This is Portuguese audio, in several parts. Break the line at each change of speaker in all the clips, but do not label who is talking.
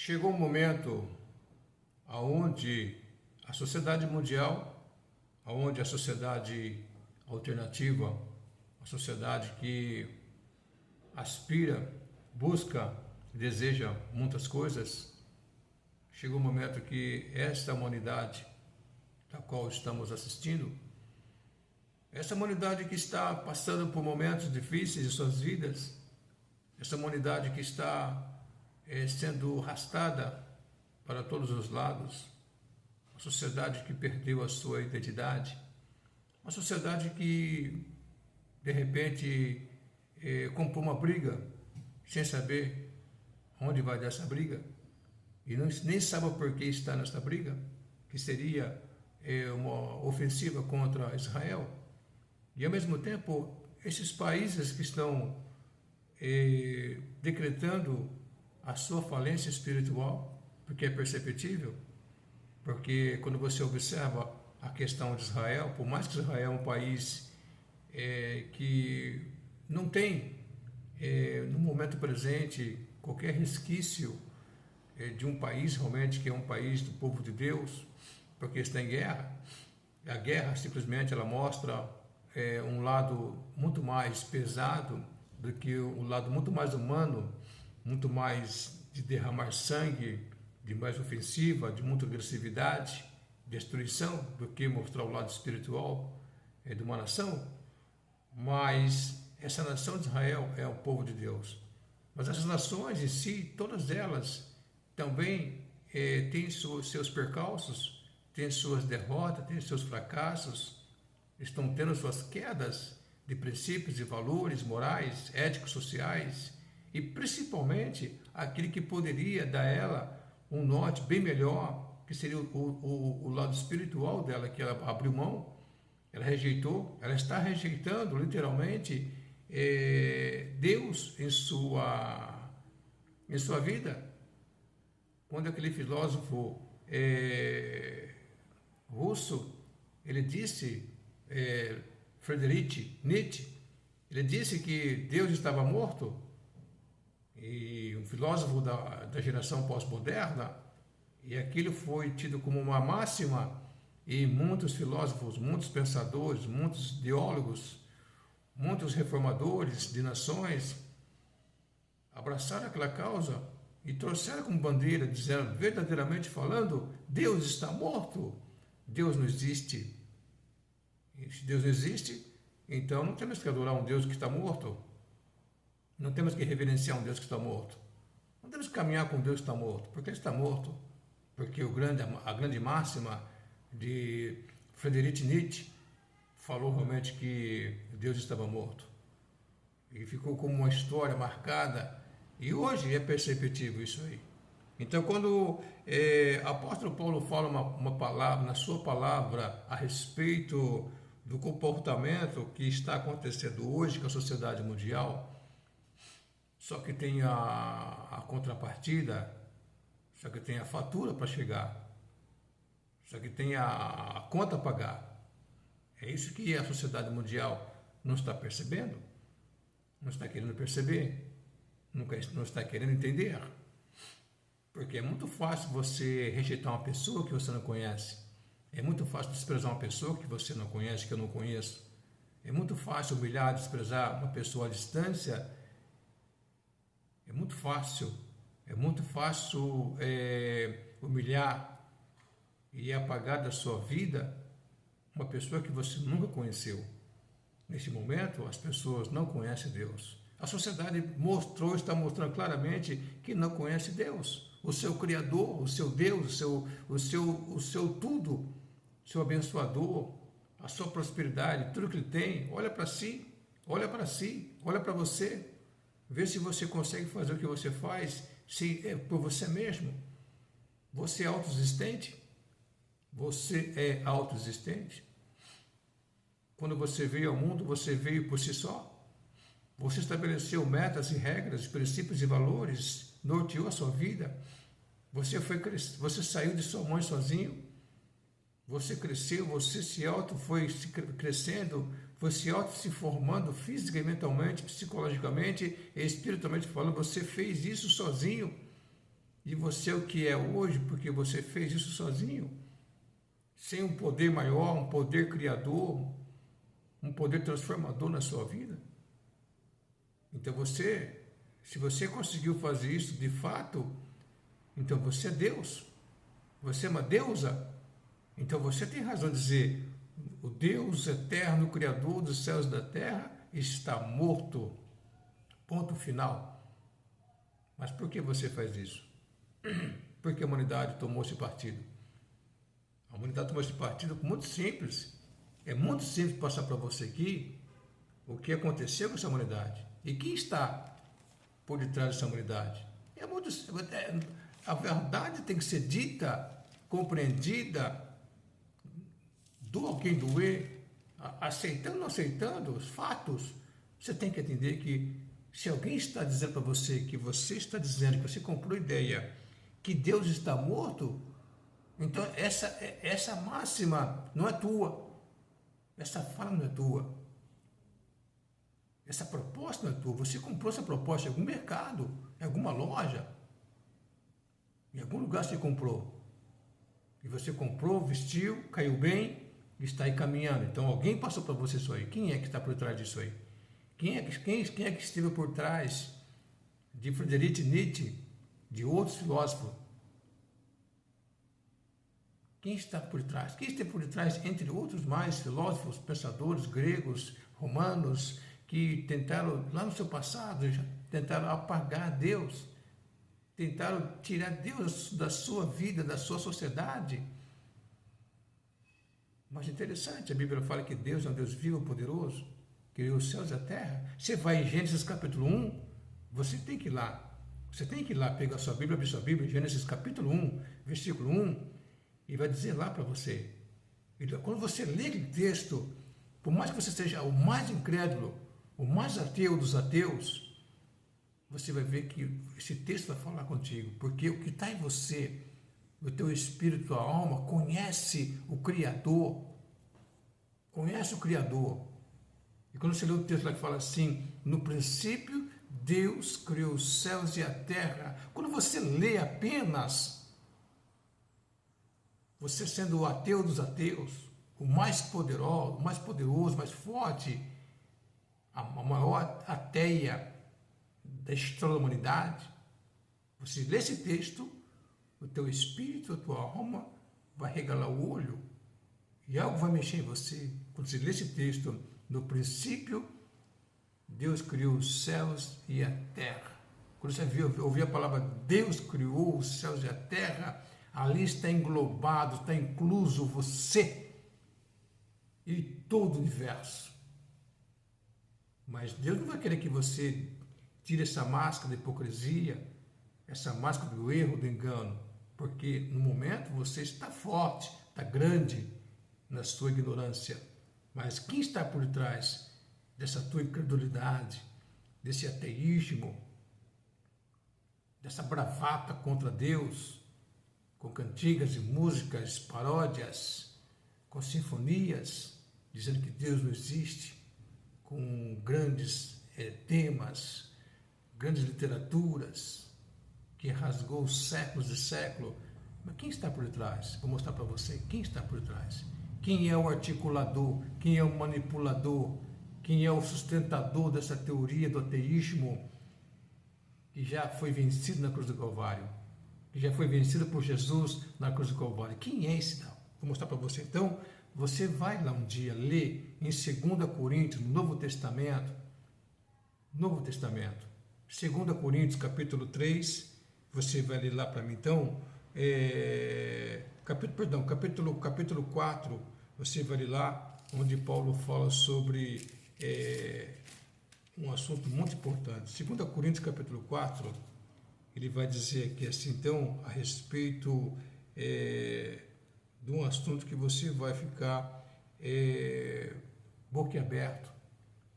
Chegou um momento aonde a sociedade mundial, aonde a sociedade alternativa, a sociedade que aspira, busca, deseja muitas coisas, chegou um momento que esta humanidade da qual estamos assistindo, essa humanidade que está passando por momentos difíceis em suas vidas, essa humanidade que está sendo arrastada para todos os lados, uma sociedade que perdeu a sua identidade, uma sociedade que de repente comprou uma briga sem saber onde vai dar essa briga e nem sabe por que está nessa briga, que seria uma ofensiva contra Israel. E ao mesmo tempo, esses países que estão decretando a sua falência espiritual, porque é perceptível, porque quando você observa a questão de Israel, por mais que Israel é um país que não tem, no momento presente, qualquer resquício de um país realmente que é um país do povo de Deus, porque está em guerra. A guerra simplesmente ela mostra um lado muito mais pesado do que o lado muito mais humano, muito mais de derramar sangue, de mais ofensiva, de muita agressividade, destruição, do que mostrar o lado espiritual de uma nação. Mas essa nação de Israel é o povo de Deus. Mas essas nações em si, todas elas também têm seus percalços, têm suas derrotas, têm seus fracassos, estão tendo suas quedas de princípios e valores morais, éticos, sociais, e principalmente aquele que poderia dar a ela um norte bem melhor, que seria o lado espiritual dela, que ela abriu mão, ela rejeitou, ela está rejeitando literalmente Deus em sua vida. Quando aquele filósofo russo, ele disse, Friedrich Nietzsche, ele disse que Deus estava morto, e um filósofo da geração pós-moderna, e aquilo foi tido como uma máxima, e muitos filósofos, muitos pensadores, muitos teólogos, muitos reformadores de nações abraçaram aquela causa e trouxeram como bandeira, dizendo, verdadeiramente falando, Deus está morto, Deus não existe. E se Deus não existe, então não temos que adorar um Deus que está morto, não temos que reverenciar um Deus que está morto, não temos que caminhar com um Deus que está morto, porque ele está morto, porque a grande máxima de Friedrich Nietzsche falou realmente que Deus estava morto, e ficou como uma história marcada, e hoje é perceptível isso aí. Então, quando o apóstolo Paulo fala uma palavra, na sua palavra, a respeito do comportamento que está acontecendo hoje com a sociedade mundial, só que tem a contrapartida, só que tem a fatura para chegar, só que tem a conta a pagar. É isso que a sociedade mundial não está percebendo, não está querendo perceber, não está querendo entender. Porque é muito fácil você rejeitar uma pessoa que você não conhece. É muito fácil desprezar uma pessoa que você não conhece, que eu não conheço. É muito fácil humilhar, desprezar uma pessoa à distância. É muito fácil humilhar e apagar da sua vida uma pessoa que você nunca conheceu. Neste momento, as pessoas não conhecem Deus. A sociedade está mostrando claramente que não conhece Deus, o seu Criador, o seu Deus, o seu tudo, o seu abençoador, a sua prosperidade, tudo que ele tem. Olha para si, olha para você, vê se você consegue fazer o que você faz por você mesmo. Você é autoexistente? Você é autoexistente? Quando você veio ao mundo, você veio por si só? Você estabeleceu metas e regras, princípios e valores, norteou a sua vida? Você saiu de sua mãe sozinho? Você cresceu, você foi crescendo, foi se formando física e mentalmente, psicologicamente e espiritualmente falando. Você fez isso sozinho? E você é o que é hoje porque você fez isso sozinho, sem um poder maior, um poder criador, um poder transformador na sua vida. Então se você conseguiu fazer isso de fato, então você é Deus, você é uma deusa. Então você tem razão de dizer: o Deus eterno, Criador dos céus e da terra, está morto. Ponto final. Mas por que você faz isso? Porque a humanidade tomou esse partido. A humanidade tomou esse partido muito simples. É muito simples passar para você aqui o que aconteceu com essa humanidade. E quem está por detrás dessa humanidade? A verdade tem que ser dita, compreendida, doa quem doer, aceitando ou não aceitando os fatos. Você tem que entender que se alguém está dizendo para você que você está dizendo que você comprou ideia que Deus está morto, então essa máxima não é tua, essa fala não é tua, essa proposta não é tua. Você comprou essa proposta em algum mercado, em alguma loja, em algum lugar você comprou. E você comprou, vestiu, caiu bem, está aí caminhando. Então alguém passou para você isso aí. Quem é que está por trás disso aí? Quem é que esteve por trás de Friedrich Nietzsche, de outros filósofos? Quem está por trás? Quem esteve por trás, entre outros mais filósofos, pensadores gregos, romanos, que tentaram, lá no seu passado, tentaram apagar Deus, tentaram tirar Deus da sua vida, da sua sociedade. Mas interessante, a Bíblia fala que Deus é um Deus vivo, poderoso, criou os céus e a terra. Você vai em Gênesis capítulo 1, você tem que ir lá. Você tem que ir lá, pegar a sua Bíblia, abrir sua Bíblia, Gênesis capítulo 1, versículo 1, e vai dizer lá para você. E quando você lê aquele texto, por mais que você seja o mais incrédulo, o mais ateu dos ateus, você vai ver que esse texto vai falar contigo, porque o que está em você, o teu espírito, a alma, conhece o Criador. Conhece o Criador. E quando você lê o texto lá que fala assim: no princípio Deus criou os céus e a terra. Quando você lê apenas, você sendo o ateu dos ateus, o mais poderoso, o mais forte, a maior ateia da história da humanidade, você lê esse texto, o teu espírito, a tua alma vai regalar o olho e algo vai mexer em você. Quando você lê esse texto, no princípio, Deus criou os céus e a terra. Quando você ouvir a palavra Deus criou os céus e a terra, ali está englobado, está incluso você e todo o universo. Mas Deus não vai querer que você tire essa máscara da hipocrisia, essa máscara do erro, do engano, porque no momento você está forte, está grande na sua ignorância. Mas quem está por trás dessa tua incredulidade, desse ateísmo, dessa bravata contra Deus, com cantigas e músicas, paródias, com sinfonias, dizendo que Deus não existe, com grandes temas, grandes literaturas, que rasgou séculos e séculos. Mas quem está por trás? Vou mostrar para você quem está por trás. Quem é o articulador? Quem é o manipulador? Quem é o sustentador dessa teoria do ateísmo que já foi vencido na cruz do Calvário? Que já foi vencido por Jesus na cruz do Calvário? Quem é esse não? Vou mostrar para você. Então, você vai lá um dia ler em 2 Coríntios, no Novo Testamento, 2 Coríntios, capítulo 3, você vai ler lá para mim, então, capítulo 4, você vai ler lá, onde Paulo fala sobre um assunto muito importante. 2 Coríntios, capítulo 4, ele vai dizer aqui assim, então, a respeito de um assunto que você vai ficar boquiaberto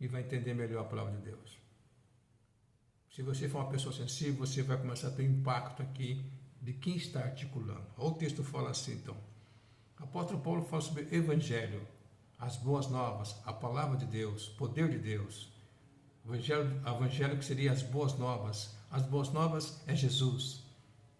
e vai entender melhor a palavra de Deus. Se você for uma pessoa sensível, você vai começar a ter impacto aqui de quem está articulando. O texto fala assim, então. O apóstolo Paulo fala sobre o evangelho, as boas novas, a palavra de Deus, poder de Deus. O evangelho que seria as boas novas. As boas novas é Jesus.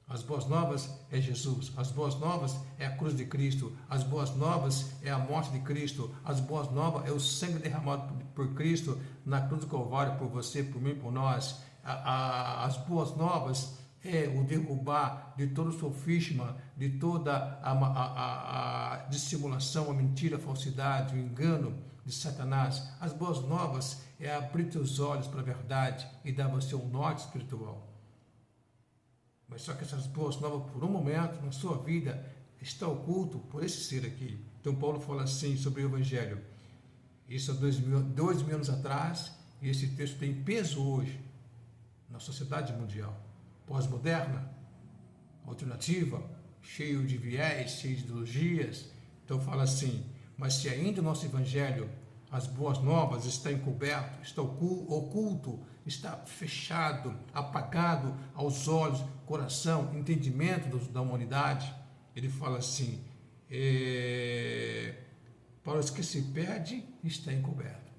As boas novas é Jesus, as boas novas é a cruz de Cristo, as boas novas é a morte de Cristo, as boas novas é o sangue derramado por Cristo na cruz do Calvário, por você, por mim, por nós. As boas novas é o derrubar de todo o sofisma, de toda a dissimulação, a mentira, a falsidade, o engano de Satanás. As boas novas é abrir teus olhos para a verdade e dar a você um norte espiritual. Mas só que essas boas novas, por um momento, na sua vida, está oculto por esse ser aqui. Então Paulo fala assim sobre o Evangelho. Isso há 2.000 anos atrás, e esse texto tem peso hoje, na sociedade mundial. Pós-moderna, alternativa, cheio de viés, cheio de ideologias. Então fala assim, mas se ainda o nosso Evangelho, as boas novas, está encoberto, está oculto, está fechado, apagado aos olhos, coração, entendimento da humanidade, ele fala assim, para os que se perdem, está encoberto.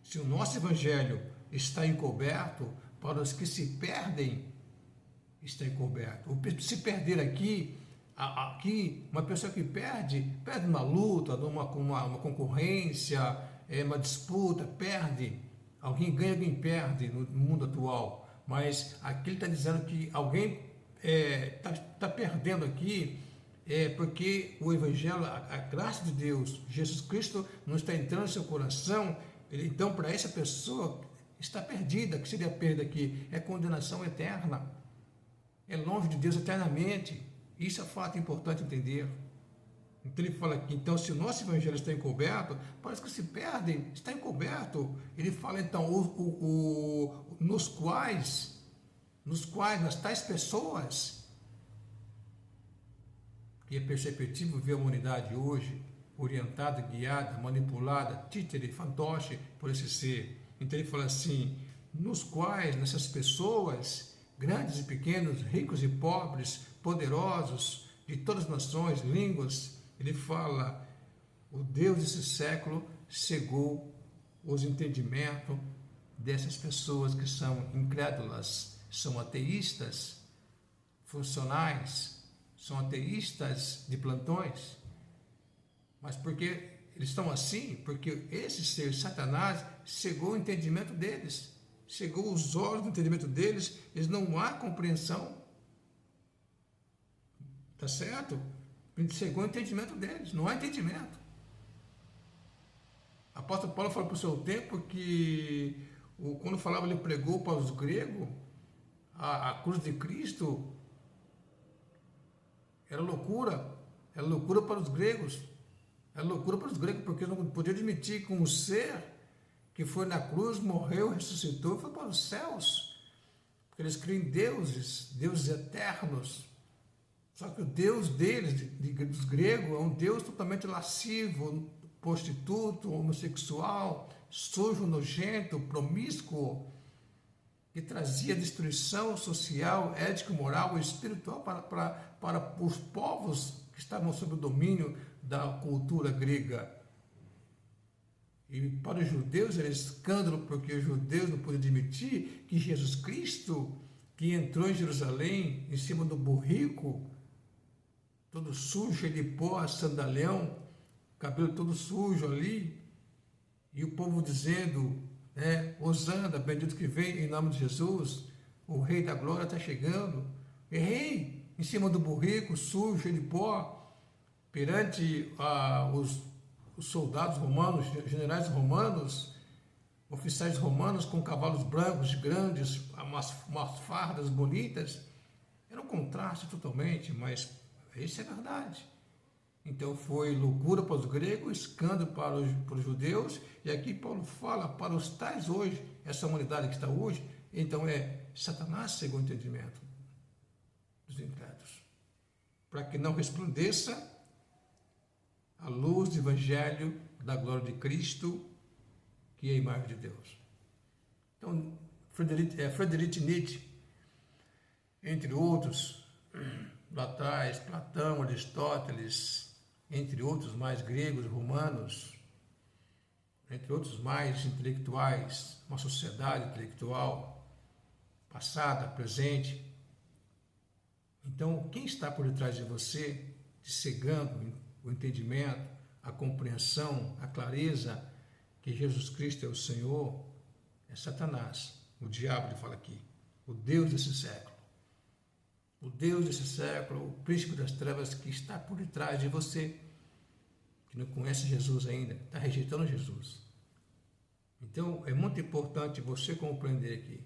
Se o nosso Evangelho está encoberto, para os que se perdem, está encoberto. Se perder aqui, uma pessoa que perde uma luta, uma concorrência, uma disputa, perde. Alguém ganha, alguém perde no mundo atual. Mas aqui ele está dizendo que alguém está perdendo aqui, porque o Evangelho, a graça de Deus, Jesus Cristo, não está entrando no seu coração. Então, para essa pessoa, está perdida. Que seria a perda aqui? É condenação eterna. É longe de Deus eternamente. Isso é fato importante entender. Então ele fala aqui, então se o nosso Evangelho está encoberto, parece que se perdem, está encoberto. Ele fala então, nos quais nas tais pessoas, que é perceptível ver a humanidade hoje, orientada, guiada, manipulada, títere, fantoche por esse ser. Então ele fala assim, nos quais, nessas pessoas, grandes e pequenos, ricos e pobres, poderosos, de todas as nações, línguas, ele fala, o Deus desse século cegou os entendimentos dessas pessoas que são incrédulas, são ateístas, funcionais, são ateístas de plantões. Mas porque eles estão assim? Porque esse ser, Satanás, cegou o entendimento deles, cegou os olhos do entendimento deles, eles não há compreensão. Tá certo? Cegou o entendimento deles, não há entendimento. O apóstolo Paulo falou para o seu tempo que, quando falava, ele pregou para os gregos, a cruz de Cristo era loucura para os gregos, porque eles não podiam admitir que um ser que foi na cruz, morreu, ressuscitou, foi para os céus, porque eles criam em deuses eternos. Só que o Deus deles, dos gregos, é um Deus totalmente lascivo, prostituto, homossexual, sujo, nojento, promíscuo, que trazia destruição social, ética, moral e espiritual para os povos que estavam sob o domínio da cultura grega. E para os judeus era escândalo, porque os judeus não podiam admitir que Jesus Cristo, que entrou em Jerusalém em cima do burrico, todo sujo, cheio de pó, sandalhão, cabelo todo sujo ali, e o povo dizendo, Hosana, bendito que vem em nome de Jesus, o Rei da Glória está chegando, rei, em cima do burrico, sujo, cheio de pó, perante os soldados romanos, generais romanos, oficiais romanos com cavalos brancos grandes, umas fardas bonitas. Era um contraste totalmente, mas isso é verdade. Então foi loucura para os gregos, escândalo para os judeus, e aqui Paulo fala para os tais hoje, essa humanidade que está hoje, então Satanás cegou o entendimento dos incrédulos, para que não resplandeça a luz do Evangelho da glória de Cristo, que é a imagem de Deus. Então, Friedrich Nietzsche, entre outros, lá atrás, Platão, Aristóteles, entre outros mais gregos, romanos, entre outros mais intelectuais, uma sociedade intelectual, passada, presente, Então, quem está por detrás de você, te cegando o entendimento, a compreensão, a clareza que Jesus Cristo é o Senhor, é Satanás, o diabo, ele fala aqui, o Deus desse século. O Deus desse século, o príncipe das trevas que está por detrás de você, que não conhece Jesus ainda, está rejeitando Jesus. Então, é muito importante você compreender aqui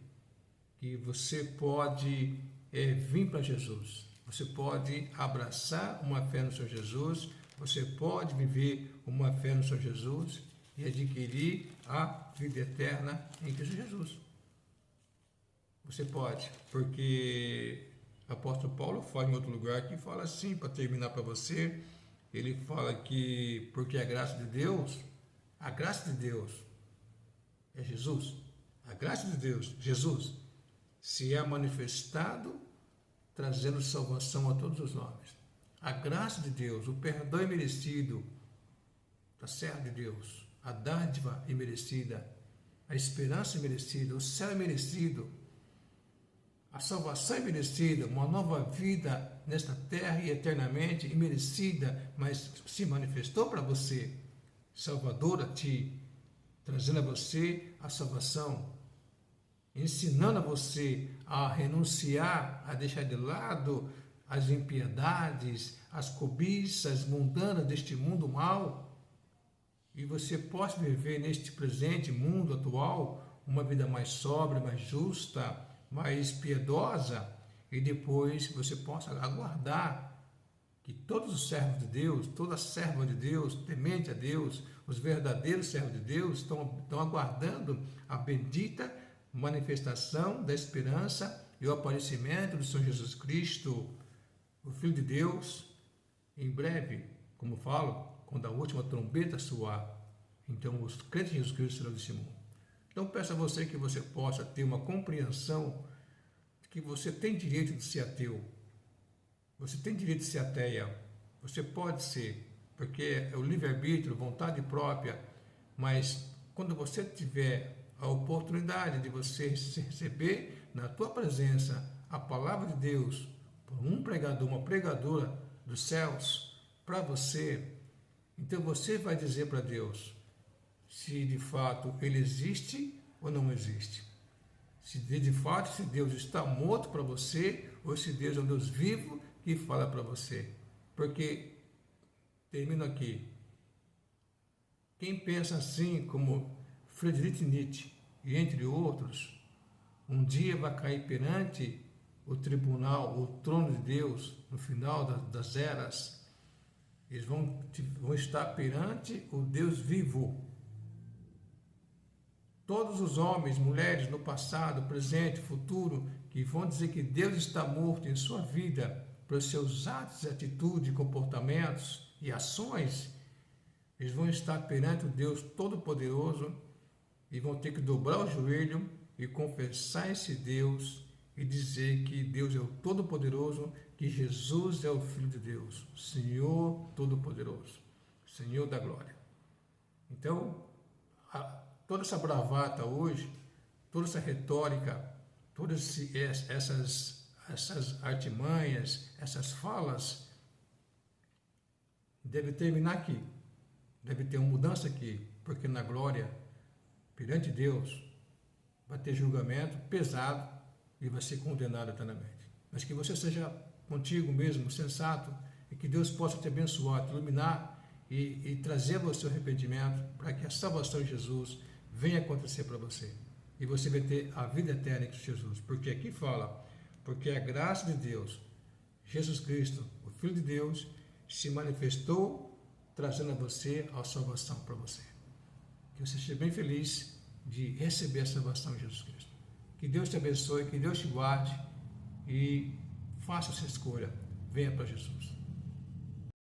que você pode vir para Jesus, você pode abraçar uma fé no Senhor Jesus, você pode viver uma fé no Senhor Jesus e adquirir a vida eterna em Cristo Jesus. Você pode, porque o apóstolo Paulo fala em outro lugar que fala assim, para terminar para você, ele fala que porque a graça de Deus é Jesus, a graça de Deus, Jesus, se é manifestado trazendo salvação a todos os homens. A graça de Deus, o perdão imerecido, da serra de Deus, a dádiva imerecida, a esperança imerecida, o céu imerecido, a salvação imerecida, uma nova vida nesta terra e eternamente imerecida, mas se manifestou para você, Salvador a ti, trazendo a você a salvação, ensinando a você a renunciar, a deixar de lado as impiedades, as cobiças mundanas deste mundo mau, e você possa viver neste presente mundo atual uma vida mais sóbria, mais justa, mais piedosa, e depois você possa aguardar que todos os servos de Deus, toda serva de Deus, temente a Deus, os verdadeiros servos de Deus estão aguardando a bendita manifestação da esperança e o aparecimento do Senhor Jesus Cristo, o Filho de Deus, em breve, como falo, quando a última trombeta soar. Então os crentes em Jesus Cristo serão desse mundo. Então peço a você que você possa ter uma compreensão de que você tem direito de ser ateu. Você tem direito de ser ateia. Você pode ser, porque é o livre-arbítrio, vontade própria, mas quando você tiver a oportunidade de você receber na tua presença a palavra de Deus por um pregador, uma pregadora dos céus para você, então você vai dizer para Deus se de fato ele existe ou não existe. Se de fato se Deus está morto para você ou se Deus é um Deus vivo que fala para você. Porque, termino aqui, quem pensa assim como Friedrich Nietzsche e entre outros, um dia vai cair perante o tribunal, o trono de Deus, no final das eras. Eles vão estar perante o Deus vivo. Todos os homens, mulheres, no passado, presente, futuro, que vão dizer que Deus está morto em sua vida, pelos seus atos, atitudes, comportamentos e ações, eles vão estar perante o Deus Todo-Poderoso e vão ter que dobrar o joelho e confessar esse Deus e dizer que Deus é o Todo-Poderoso, que Jesus é o Filho de Deus, Senhor Todo-Poderoso, Senhor da Glória. Então, toda essa bravata hoje, toda essa retórica, todas essas artimanhas, essas falas, deve terminar aqui, deve ter uma mudança aqui, porque na glória, perante Deus, vai ter julgamento pesado e vai ser condenado eternamente. Mas que você seja contigo mesmo, sensato, e que Deus possa te abençoar, te iluminar e trazer a você o arrependimento para que a salvação de Jesus venha acontecer para você. E você vai ter a vida eterna em Cristo Jesus. Porque aqui fala, porque a graça de Deus, Jesus Cristo, o Filho de Deus, se manifestou trazendo a você a salvação para você. Que você seja bem feliz de receber a salvação de Jesus Cristo. Que Deus te abençoe, que Deus te guarde e faça essa escolha. Venha para Jesus.